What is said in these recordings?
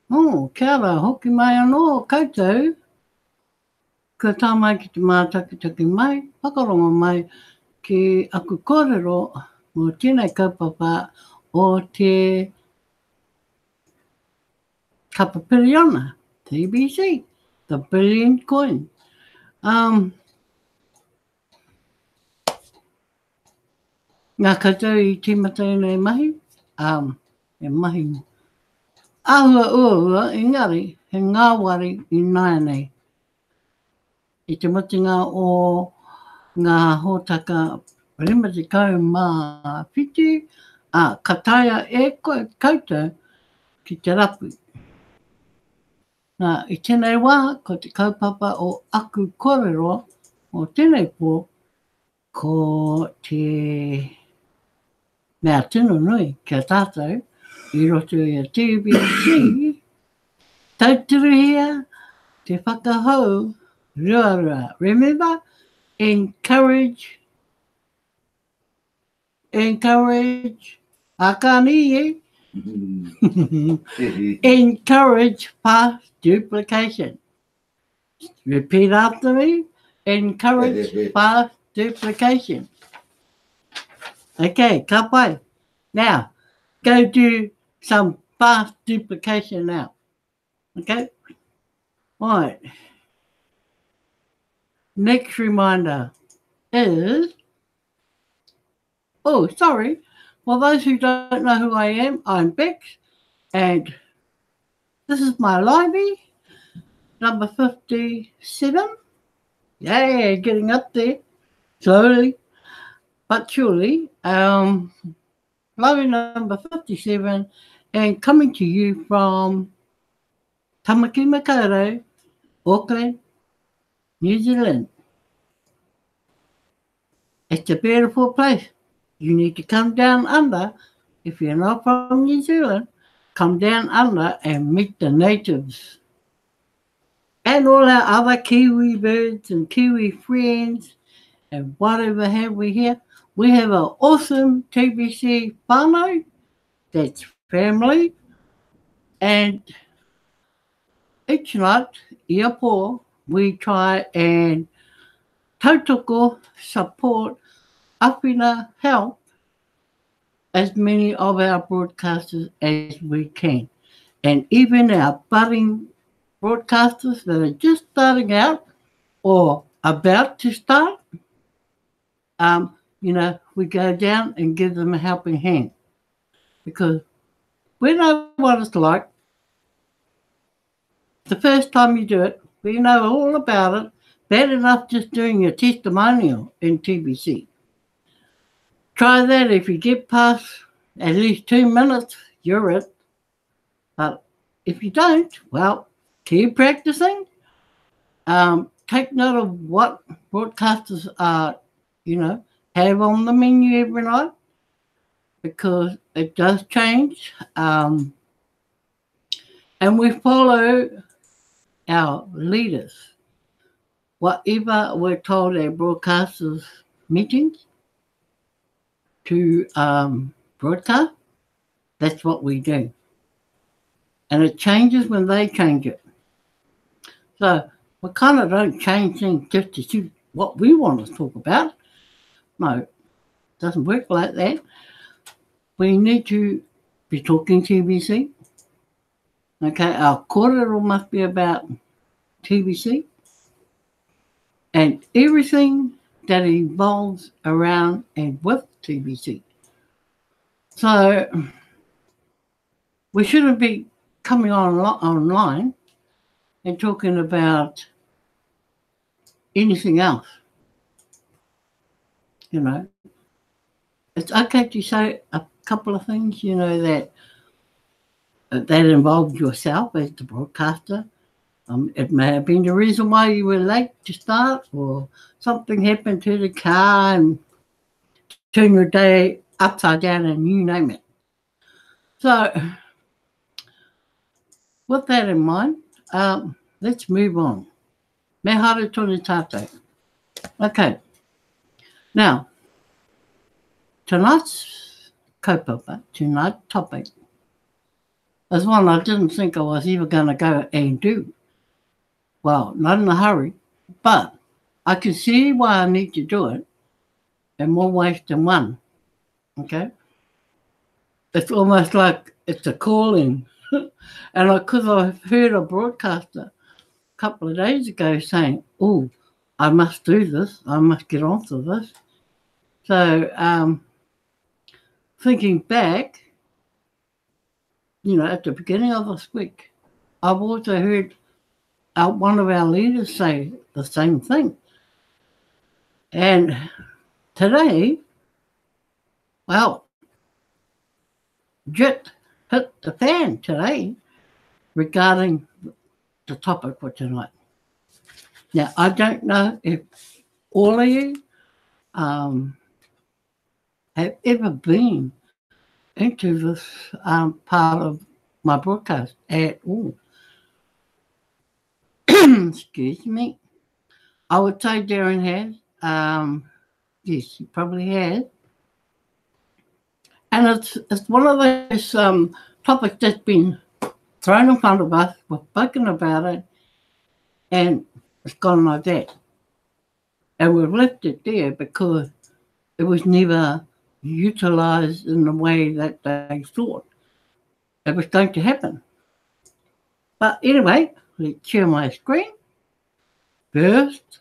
Kia ora, hoki mai anō koutou. Ka tā mai ki te mātakitaki mai, whakarongo mai ki aku kōrero mō tēnei kaupapa o te kapapiriona, TBC, the billion coin. Ngā koutou I tīmata nei mahi, e mahi ahua ua, engari, he ngāwari I nāia nei. I te mutinga o ngā hōtaka rima te kau mā whiti, ka taia e koutou ki te rapu. Nā, I tēnei wā, ko te kaupapa o aku kōrero, o tēnei pō, ko te mea tino nui kia tātou, I roto I a TBC, tautiruhia, te whakahau, rua. Remember, encourage, akani encourage past duplication. Repeat after me, encourage past duplication. Okay, ka pai. Now, go do some fast duplication now. Okay? All right. Next reminder is, sorry, for those who don't know who I am, I'm Bex, and this is my livey, number 57. Yeah, getting up there, slowly but surely. Livey number 57, and coming to you from Tamaki Makaurau, Auckland, New Zealand. It's a beautiful place. You need to come down under. If you're not from New Zealand, come down under and meet the natives. And all our other Kiwi birds and Kiwi friends and whatever have we here. We have an awesome TBC whānau that's family. And each night, ia pō, we try and tautoko support Awhina help as many of our broadcasters as we can. And even our budding broadcasters that are just starting out or about to start, we go down and give them a helping hand. Because we know what it's like. The first time you do it, we know all about it. Bad enough just doing a testimonial in TBC. Try that. If you get past at least 2 minutes, you're it. But if you don't, well, keep practicing. Take note of what broadcasters are, have on the menu every night, because it does change. And we follow our leaders. Whatever we're told at broadcasters' meetings to broadcast, that's what we do. And it changes when they change it. So we kind of don't change things just to suit what we want to talk about. No, it doesn't work like that. We need to be talking TBC. Okay, our kōrero must be about TBC. And everything that involves around and with TBC. So we shouldn't be coming online and talking about anything else. It's okay to say a couple of things, that involve yourself as the broadcaster. It may have been the reason why you were late to start, or something happened to the car and turned your day upside down, and you name it. So, with that in mind, let's move on. Me haere tōna tātou. Okay. Now, tonight's kaupapa, tonight's topic There's one I didn't think I was ever going to go and do. Well, not in a hurry, but I can see why I need to do it in more ways than one. Okay? It's almost like it's a calling. And because I heard a broadcaster a couple of days ago saying, oh, I must do this, I must get onto this. So, thinking back, at the beginning of this week, I've also heard one of our leaders say the same thing. And today, well, jet hit the fan today regarding the topic for tonight. Now, I don't know if all of you have ever been into this part of my broadcast at all. Excuse me. I would say Darren has. Yes, he probably has. And it's one of those topics that's been thrown in front of us. We've spoken about it, and it's gone like that. And we've left it there because it was never utilised in the way that they thought it was going to happen. But anyway, let's share my screen. First,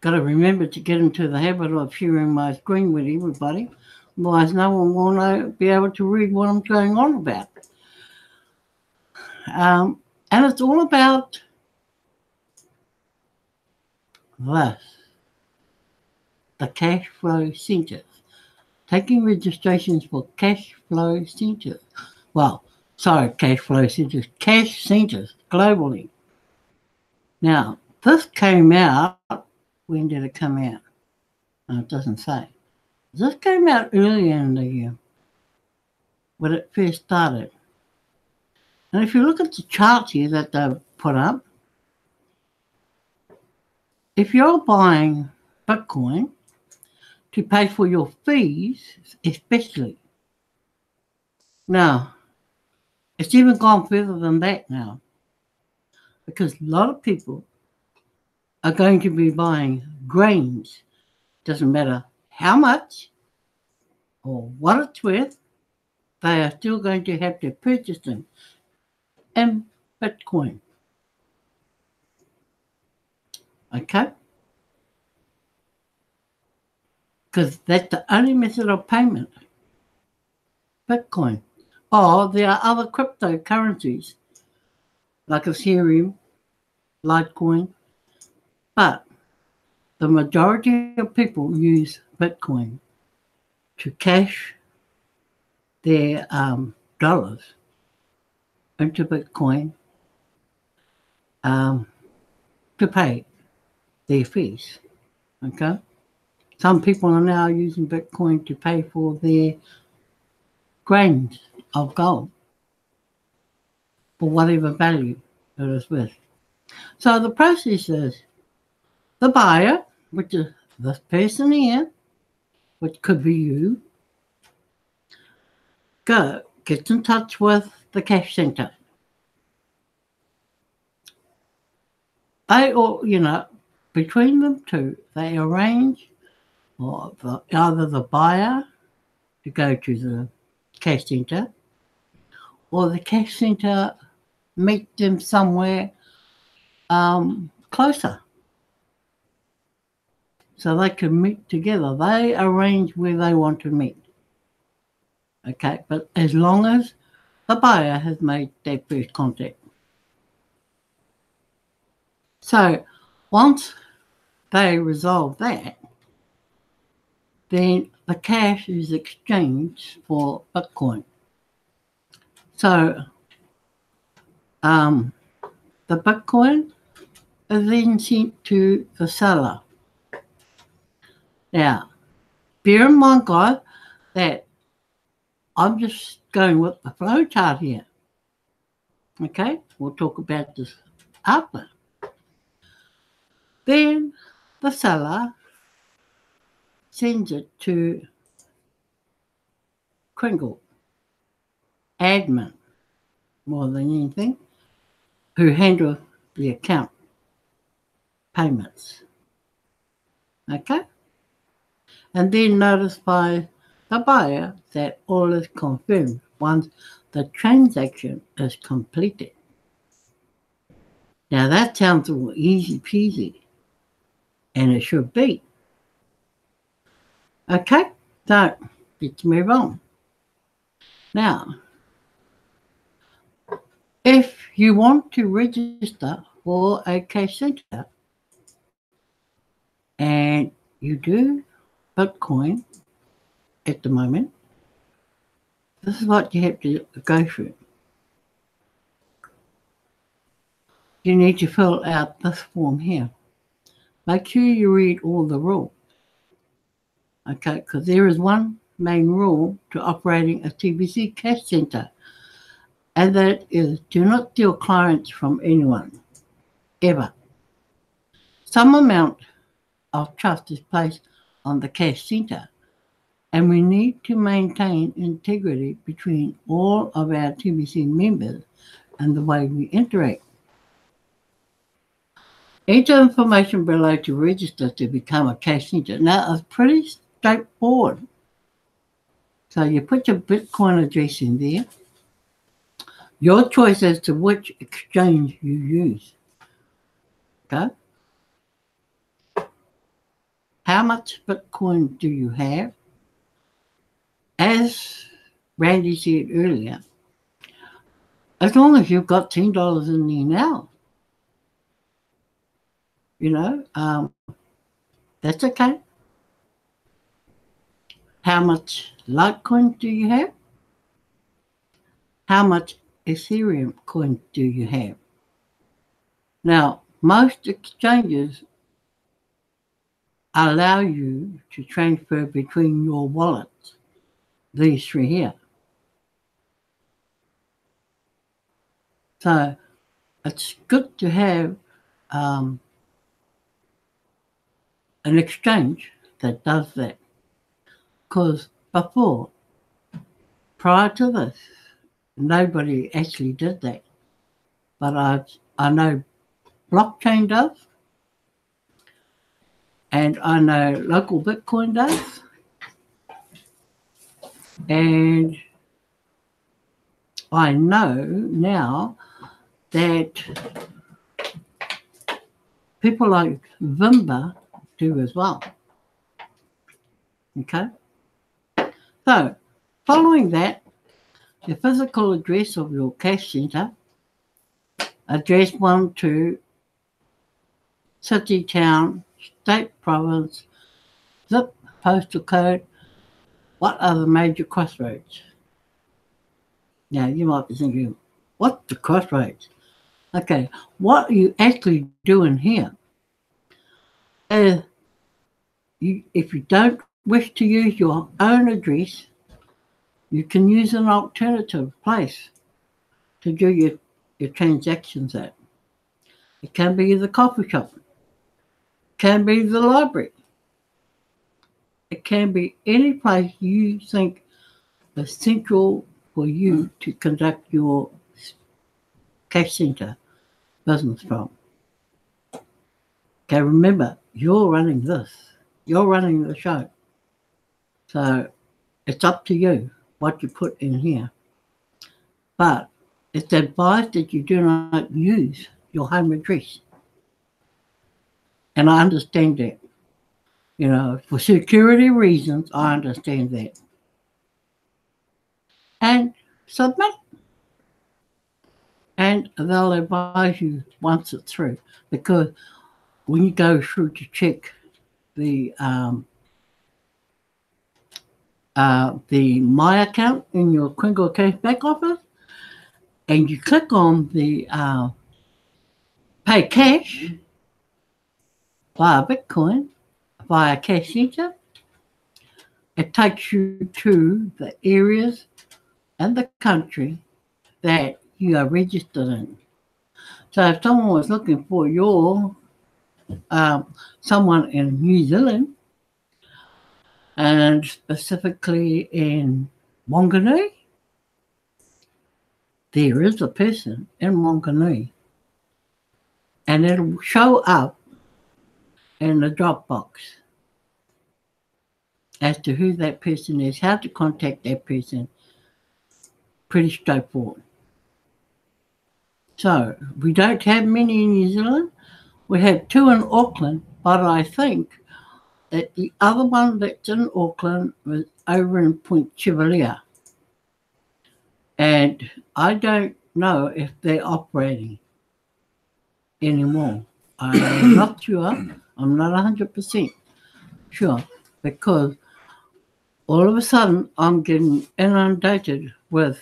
got to remember to get into the habit of sharing my screen with everybody. Otherwise, no one will be able to read what I'm going on about. And it's all about this, the cash flow centres. Taking registrations for cash flow centres. Well, sorry, cash flow centres, cash centres globally. Now, this came out, when did it come out? No, it doesn't say. This came out earlier in the year, when it first started. And if you look at the charts here that they've put up, if you're buying Bitcoin to pay for your fees, especially, now, it's even gone further than that now, because a lot of people are going to be buying grains. Doesn't matter how much or what it's worth, they are still going to have to purchase them in Bitcoin. Okay? Because that's the only method of payment. Bitcoin. Or there are other cryptocurrencies like Ethereum, Litecoin, but the majority of people use Bitcoin to cash their dollars into Bitcoin to pay their fees. Okay? Some people are now using Bitcoin to pay for their grains of gold for whatever value it is worth. So the process is the buyer, which is this person here, which could be you, gets in touch with the cash centre. They all, between them two, they arrange for either the buyer to go to the cash centre or the cash centre meet them somewhere closer. So they can meet together. They arrange where they want to meet. Okay, but as long as the buyer has made their first contact. So once they resolve that, then the cash is exchanged for Bitcoin. So the Bitcoin is then sent to the seller. Now, bear in mind, guys, that I'm just going with the flow chart here. Okay, we'll talk about this after. Then the seller sends it to Kringle admin more than anything, who handle the account payments. Okay? And then notify the buyer that all is confirmed once the transaction is completed. Now that sounds all easy peasy, and it should be. Okay, so let's move on. Now, if you want to register for a cash centre and you do Bitcoin at the moment, this is what you have to go through. You need to fill out this form here. Make sure you read all the rules. Okay, because there is one main rule to operating a TBC cash centre, and that is do not steal clients from anyone, ever. Some amount of trust is placed on the cash centre, and we need to maintain integrity between all of our TBC members and the way we interact. Enter information below to register to become a cash centre. Now, it's pretty straightforward. So you put your Bitcoin address in there, your choice as to which exchange you use. Okay? How much Bitcoin do you have? As Randy said earlier, as long as you've got $10 in there now, that's okay. How much Litecoin do you have? How much Ethereum coin do you have? Now, most exchanges allow you to transfer between your wallets, these three here. So it's good to have an exchange that does that. Because before, prior to this, nobody actually did that. But I know blockchain does, and I know local Bitcoin does, and I know now that people like Vimba do as well. Okay? So, following that, the physical address of your cash centre, address 1 to city, town, state, province, zip, postal code. What are the major crossroads? Now, you might be thinking, what's the crossroads? Okay, what are you actually doing here? If you don't wish to use your own address, you can use an alternative place to do your transactions at. It can be the coffee shop. It can be the library. It can be any place you think is central for you to conduct your cash centre business from. Okay, remember, you're running this. You're running the show. So it's up to you what you put in here. But it's advised that you do not use your home address. And I understand that. For security reasons, I understand that. And submit. And they'll advise you once it's through. Because when you go through to check the My account in your Kringle Cash back office, and you click on the Pay Cash via Bitcoin, via Cash Centre, it takes you to the areas and the country that you are registered in. So if someone was looking for your someone in New Zealand, and specifically in Wanganui. There is a person in Wanganui, and it'll show up in the Dropbox as to who that person is, how to contact that person. Pretty straightforward. So we don't have many in New Zealand. We have 2 in Auckland, but I think that the other one that's in Auckland was over in Point Chevalier. And I don't know if they're operating anymore. I'm not sure. I'm not 100% sure, because all of a sudden I'm getting inundated with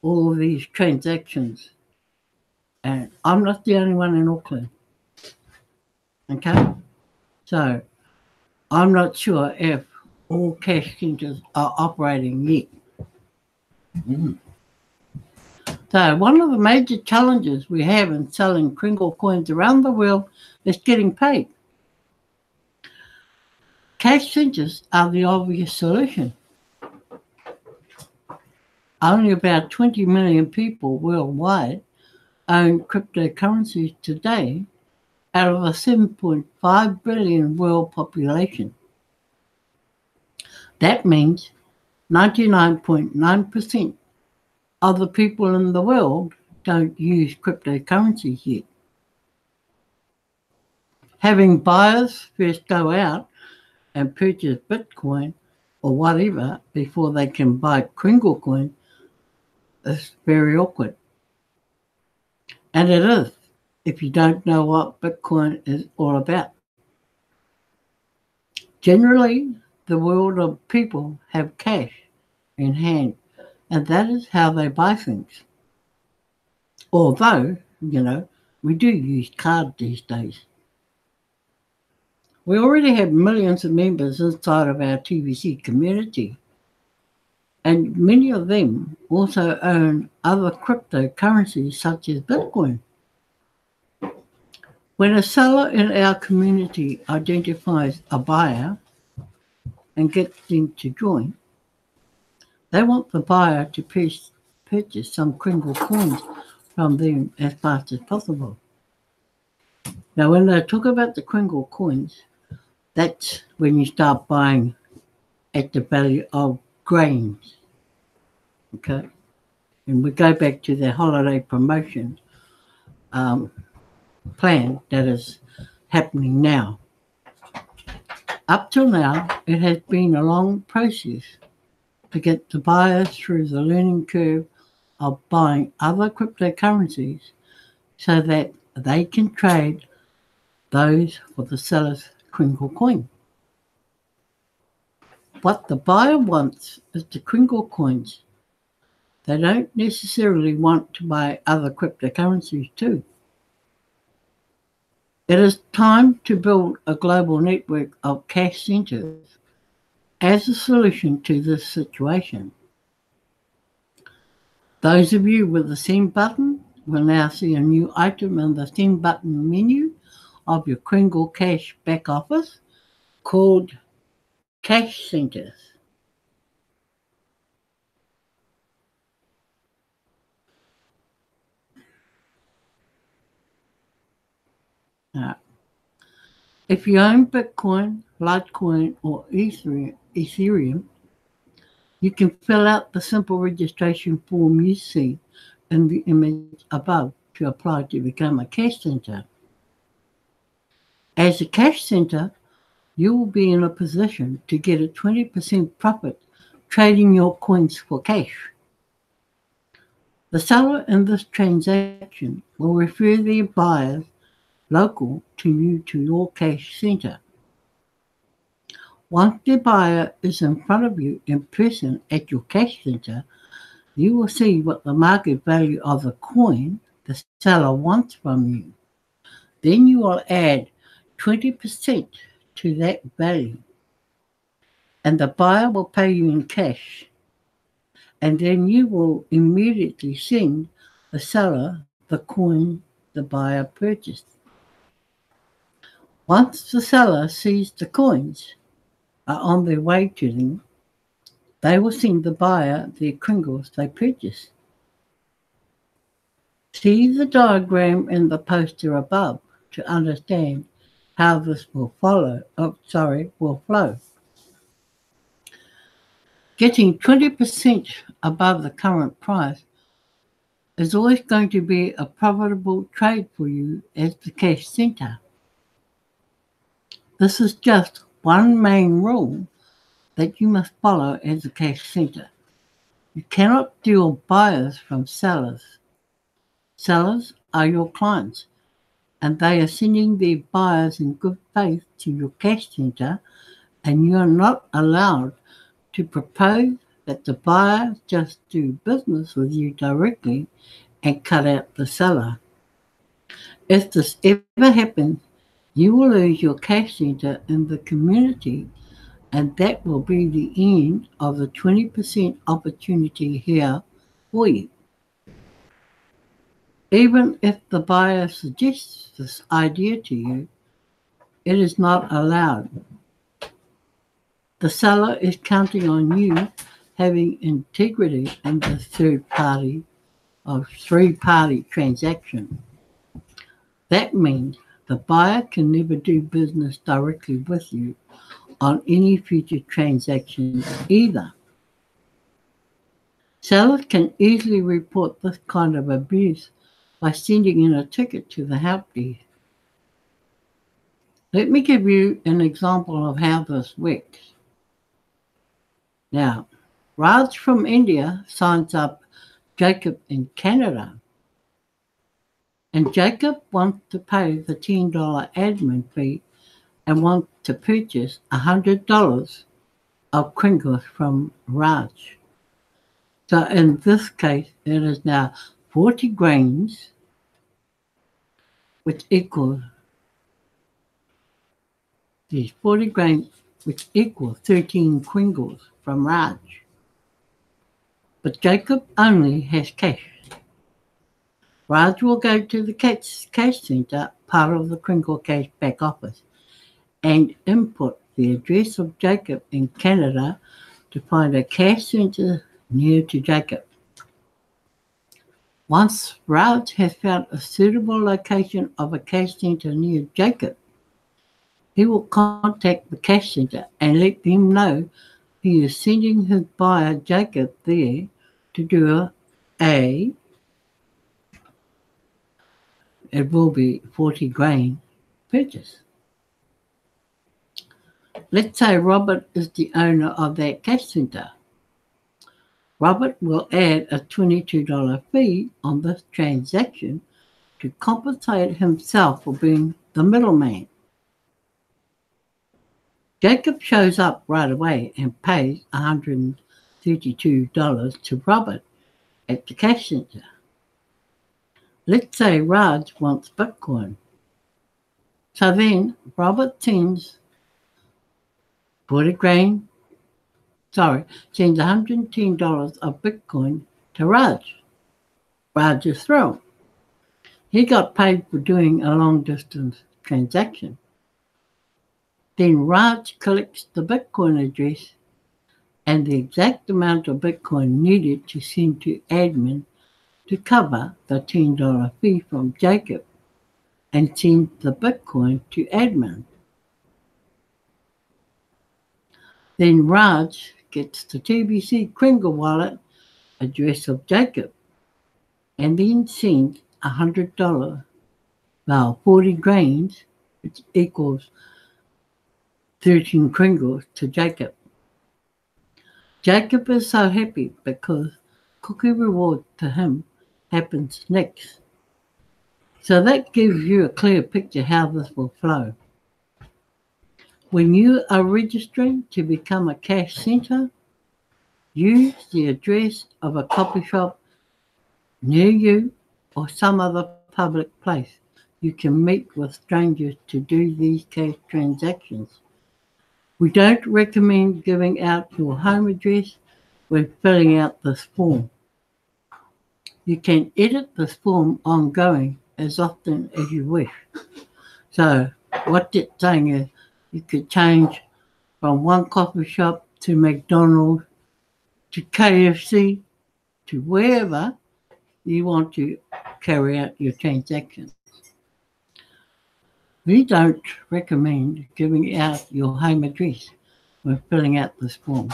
all of these transactions. And I'm not the only one in Auckland. Okay? So I'm not sure if all cash centres are operating yet. So one of the major challenges we have in selling Kringle coins around the world is getting paid. Cash centres are the obvious solution. Only about 20 million people worldwide own cryptocurrencies today out of a 7.5 billion world population. That means 99.9% of the people in the world don't use cryptocurrencies yet. Having buyers first go out and purchase Bitcoin or whatever before they can buy Kringle coin is very awkward. And it is, if you don't know what Bitcoin is all about. Generally, the world of people have cash in hand, and that is how they buy things. Although, we do use cards these days. We already have millions of members inside of our TBC community, and many of them also own other cryptocurrencies such as Bitcoin. When a seller in our community identifies a buyer and gets them to join, they want the buyer to purchase some Kringle coins from them as fast as possible. Now, when they talk about the Kringle coins, that's when you start buying at the value of grains. Okay? And we go back to the holiday promotion plan that is happening now. Up till now, it has been a long process to get the buyers through the learning curve of buying other cryptocurrencies so that they can trade those for the seller's Kringle coin. What the buyer wants is the Kringle coins. They don't necessarily want to buy other cryptocurrencies too. It is time to build a global network of cash centres as a solution to this situation. Those of you with the send button will now see a new item in the send button menu of your Kringle Cash back office called Cash Centres. Now, if you own Bitcoin, Litecoin, or Ethereum, you can fill out the simple registration form you see in the image above to apply to become a cash centre. As a cash centre, you will be in a position to get a 20% profit trading your coins for cash. The seller in this transaction will refer their buyers local to you to your cash centre. Once the buyer is in front of you in person at your cash centre, you will see what the market value of the coin the seller wants from you. Then you will add 20% to that value, and the buyer will pay you in cash. And then you will immediately send the seller the coin the buyer purchased. Once the seller sees the coins are on their way to them, they will send the buyer their kringles they purchased. See the diagram in the poster above to understand how this will flow. Getting 20% above the current price is always going to be a profitable trade for you as the cash centre. This is just one main rule that you must follow as a cash centre. You cannot deal buyers from sellers. Sellers are your clients, and they are sending their buyers in good faith to your cash centre, and you are not allowed to propose that the buyer just do business with you directly and cut out the seller. If this ever happens, you will lose your cash centre in the community, and that will be the end of the 20% opportunity here for you. Even if the buyer suggests this idea to you, it is not allowed. The seller is counting on you having integrity in the three-party transaction. That means the buyer can never do business directly with you on any future transactions either. Sellers can easily report this kind of abuse by sending in a ticket to the help desk. Let me give you an example of how this works. Now, Raj from India signs up Jacob in Canada, and Jacob wants to pay the $10 admin fee and wants to purchase $100 of kringles from Raj. So in this case, it is now 40 grains, which equals 13 kringles from Raj. But Jacob only has cash. Raj will go to the cash centre, part of the Kringle Cash back office, and input the address of Jacob in Canada to find a cash centre near to Jacob. Once Raj has found a suitable location of a cash centre near Jacob, he will contact the cash centre and let them know he is sending his buyer Jacob there to do it will be 40 grain purchase. Let's say Robert is the owner of that cash centre. Robert will add a $22 fee on this transaction to compensate himself for being the middleman. Jacob shows up right away and pays $132 to Robert at the cash centre. Let's say Raj wants Bitcoin. So then Robert sends $110 of Bitcoin to Raj. Raj is thrilled. He got paid for doing a long-distance transaction. Then Raj collects the Bitcoin address and the exact amount of Bitcoin needed to send to admin to cover the $10 fee from Jacob and send the Bitcoin to admin. Then Raj gets the TBC Kringle wallet address of Jacob and then sends $100, 40 grains, which equals 13 kringles to Jacob. Jacob is so happy because cookie reward to him happens next. So that gives you a clear picture how this will flow. When you are registering to become a cash centre, use the address of a coffee shop near you or some other public place you can meet with strangers to do these cash transactions. We don't recommend giving out your home address when filling out this form. You can edit this form ongoing as often as you wish. So what it's saying is you could change from one coffee shop to McDonald's to KFC to wherever you want to carry out your transactions. We don't recommend giving out your home address when filling out this form.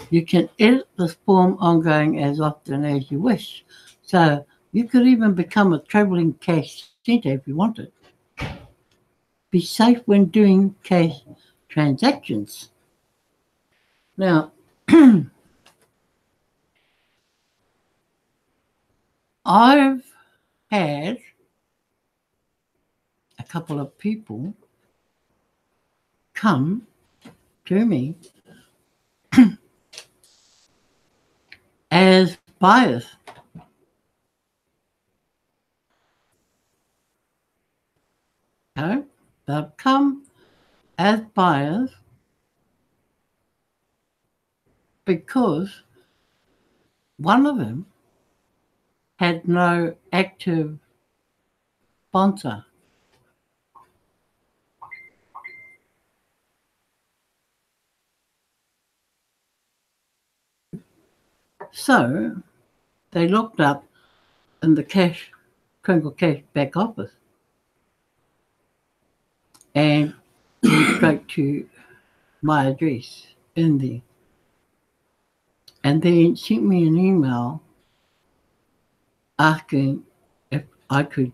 You can edit this form ongoing as often as you wish. So you could even become a travelling cash centre if you wanted. Be safe when doing cash transactions. Now, I've had a couple of people come to me as buyers. Okay? They've come as buyers because one of them had no active sponsor. So they looked up in the Crinkle Cash back office and went straight to my address in there. And then sent me an email asking if I could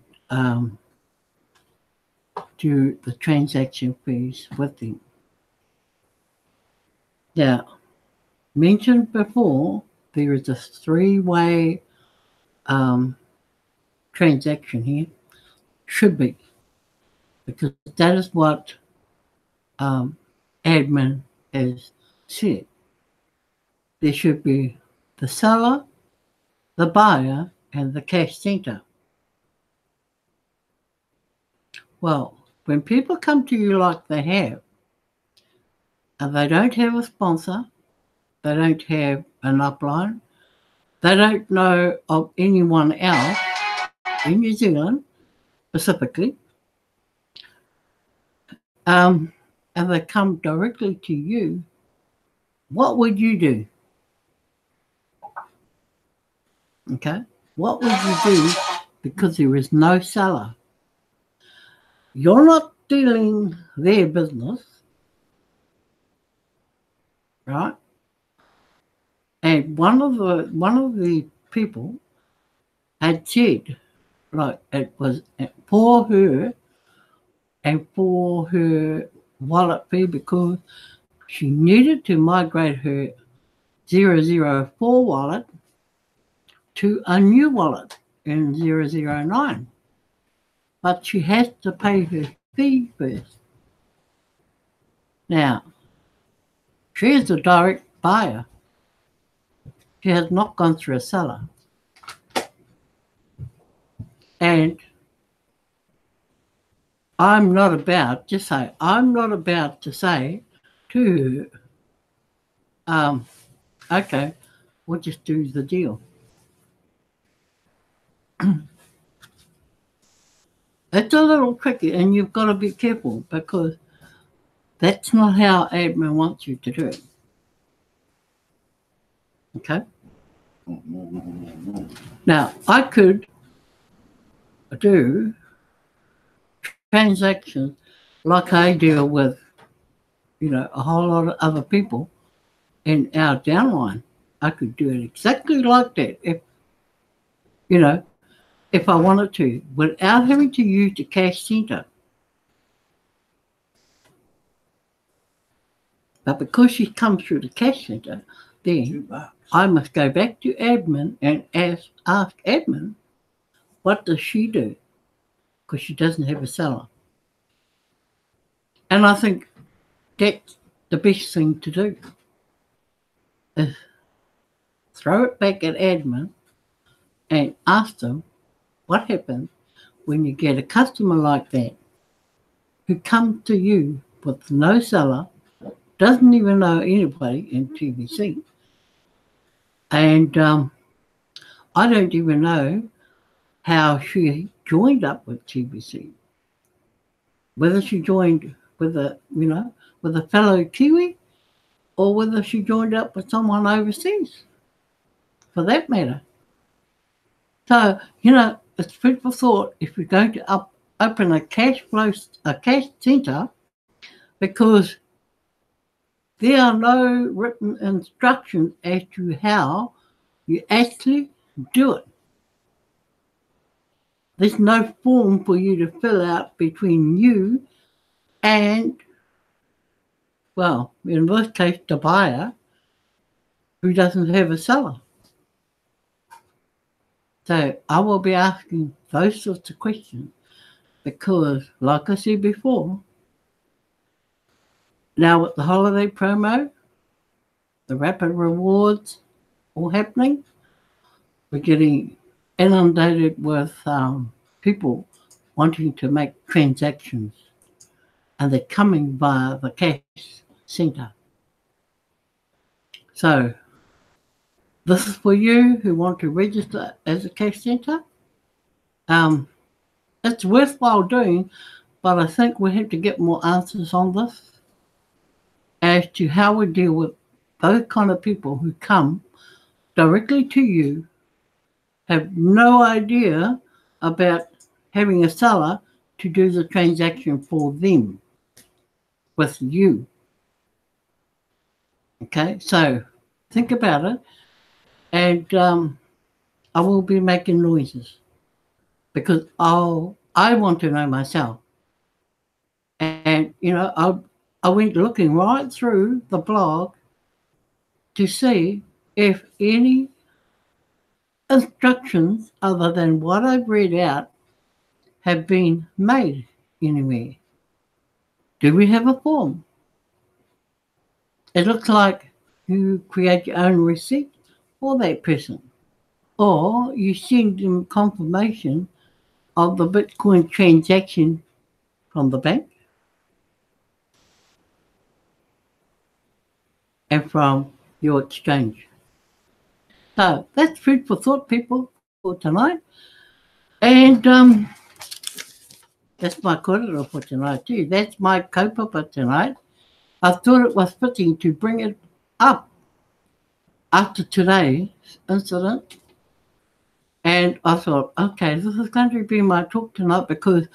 do the transaction fees with them. Now, mentioned before, there is a three-way transaction here. Should be, because that is what admin has said. There should be the seller, the buyer, and the cash centre. Well, when people come to you like they have, and they don't have a sponsor, they don't have an upline, they don't know of anyone else in New Zealand specifically, and they come directly to you, what would you do? Okay? What would you do because there is no seller? You're not dealing their business, right? And one of the people had said, like, it was for her and for her wallet fee because she needed to migrate her 004 wallet to a new wallet in 009. But she has to pay her fee first. Now, she is a direct buyer. She has not gone through a seller. And I'm not about to say to her, okay, we'll just do the deal. It's a little tricky, and you've got to be careful because that's not how admin wants you to do it. Okay? Now, I could do transactions like I deal with, a whole lot of other people in our downline. I could do it exactly like that if I wanted to, without having to use the cash centre. But because she comes through the cash centre, then I must go back to admin and ask admin, what does she do? Because she doesn't have a seller. And I think that's the best thing to do, is throw it back at admin and ask them what happens when you get a customer like that who comes to you with no seller, doesn't even know anybody in TBC, and I don't even know how she joined up with TBC. whether she joined with with a fellow Kiwi or whether she joined up with someone overseas, for that matter. So, it's food for thought if we're going to open a cash centre, because there are no written instructions as to how you actually do it. There's no form for you to fill out between you and, well, in this case, the buyer who doesn't have a cellar. So I will be asking those sorts of questions because, like I said before, now with the holiday promo, the rapid rewards all happening, we're getting inundated with people wanting to make transactions, and they're coming via the cash centre. So this is for you who want to register as a cash centre. It's worthwhile doing, but I think we have to get more answers on this as to how we deal with those kind of people who come directly to you, have no idea about having a seller to do the transaction for them with you. Okay, so think about it, and I will be making noises because I want to know myself. And, I went looking right through the blog to see if any instructions other than what I've read out have been made anywhere. Do we have a form? It looks like you create your own receipt for that person, or you send them confirmation of the Bitcoin transaction from the bank and from your exchange. So that's food for thought, people, for tonight. And that's my korero for tonight too. That's my kaupapa tonight. I thought it was fitting to bring it up after today's incident. And I thought, okay, this is going to be my talk tonight because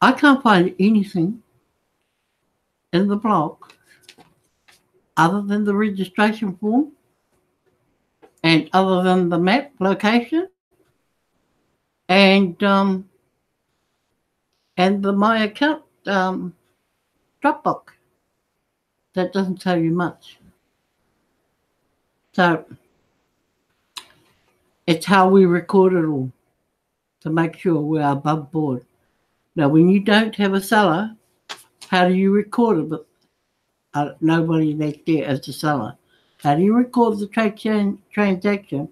I can't find anything in the blog other than the registration form and other than the map location and the my account Dropbox. That doesn't tell you much. So it's how we record it all to make sure we're above board. Now, when you don't have a seller, how do you record it? But nobody that's there as the seller. How do you record the transaction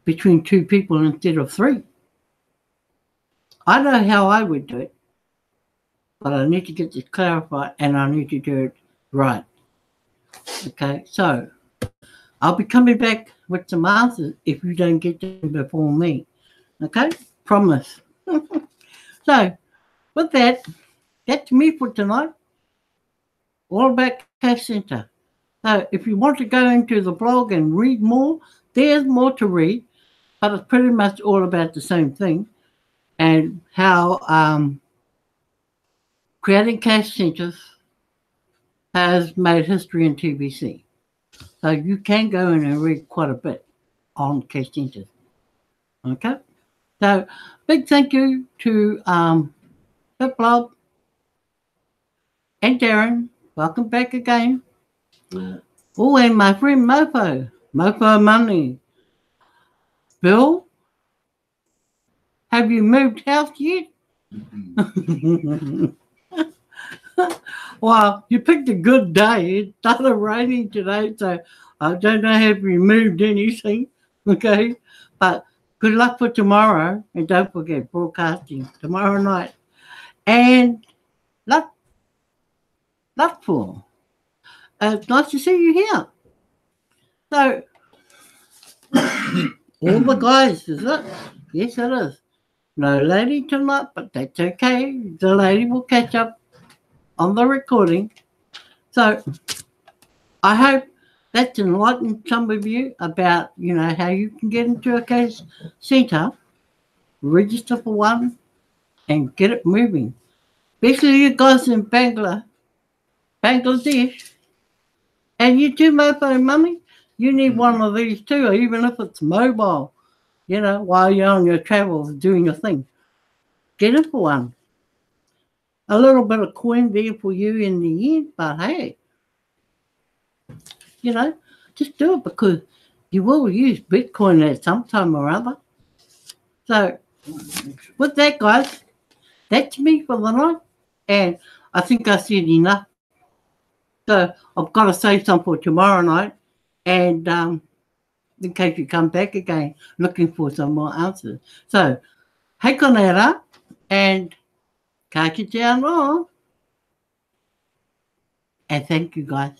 between two people instead of three? I know how I would do it, but I need to get this clarified and I need to do it right. Okay, so I'll be coming back with some answers if you don't get them before me. Okay, promise. So, with that, that's me for tonight. All about Cash Centre. So, if you want to go into the blog and read more, there's more to read, but it's pretty much all about the same thing and how creating cash centres has made history in TBC. So you can go in and read quite a bit on cash centres. Okay? So big thank you to BitBlob and Darren. Welcome back again. Oh, and my friend Mofo Money. Bill, have you moved house yet? Well, you picked a good day. It started raining today, so I don't know if you moved anything, okay? But good luck for tomorrow, and don't forget broadcasting tomorrow night. And luck for. It's nice to see you here. So, all the guys, is it? Yes, it is. No lady tonight, but that's okay. The lady will catch up on the recording. So I hope that's enlightened some of you about, how you can get into a case centre, register for one, and get it moving. Especially you guys in Bangladesh, and you do mobile money, you need one of these too, even if it's mobile, while you're on your travels doing your thing. Get it for one. A little bit of coin there for you in the end, but hey, just do it because you will use Bitcoin at some time or other. So, with that, guys, that's me for the night. And I think I said enough. So, I've got to save some for tomorrow night. And in case you come back again looking for some more answers. So, hei konera and ka kite anō. And thank you, guys.